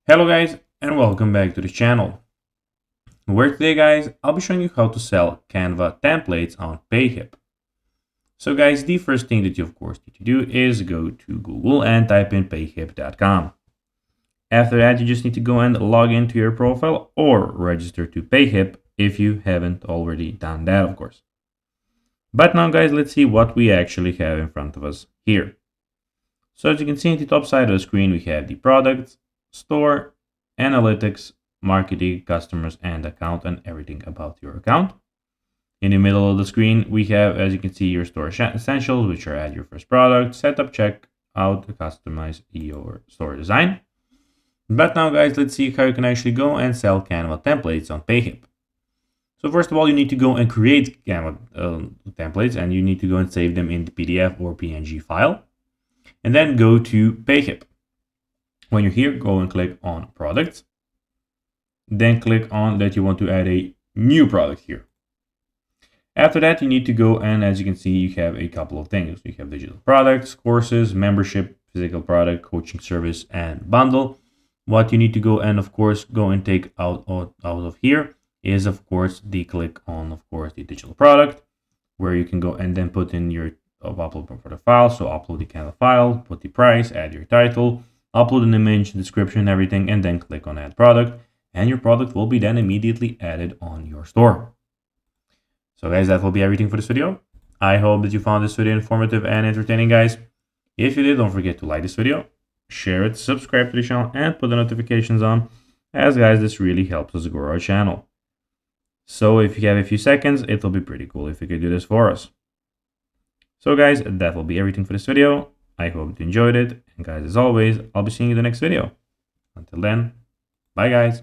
Hello guys and welcome back to the channel, where today guys I'll be showing you how to sell Canva templates on Payhip. So guys, the first thing that you of course need to do is go to Google and type in payhip.com. After that you just need to go and log into your profile or register to Payhip if you haven't already done that of course. But now guys, let's see what we actually have in front of us here. So as you can see at the top side of the screen, we have the products, store, analytics, marketing, customers, and account, and everything about your account. In the middle of the screen, we have, as you can see, your store essentials, which are add your first product, setup, check out, customize your store design. But now guys, let's see how you can actually go and sell Canva templates on Payhip. So first of all, you need to go and create Canva templates, and you need to go and save them in the PDF or PNG file. And then go to Payhip. When you're here, go and click on products. Then click on that you want to add a new product here. After that, you need to go and, as you can see, you have a couple of things. You have digital products, courses, membership, physical product, coaching service, and bundle. What you need to go and, of course, go and take out of here is, of course, the click on, of course, the digital product, where you can go and then put in your upload for the file. So upload the Canva file, put the price, add your title, upload an image, description, everything, and then click on add product, and your product will be then immediately added on your store. So guys, that will be everything for this video. I hope that you found this video informative and entertaining, guys. If you did, don't forget to like this video, share it, subscribe to the channel, and put the notifications on, as guys, this really helps us grow our channel. So if you have a few seconds, it will be pretty cool if you could do this for us. So guys, that will be everything for this video. I hope you enjoyed it. And guys, as always, I'll be seeing you in the next video. Until then, bye guys.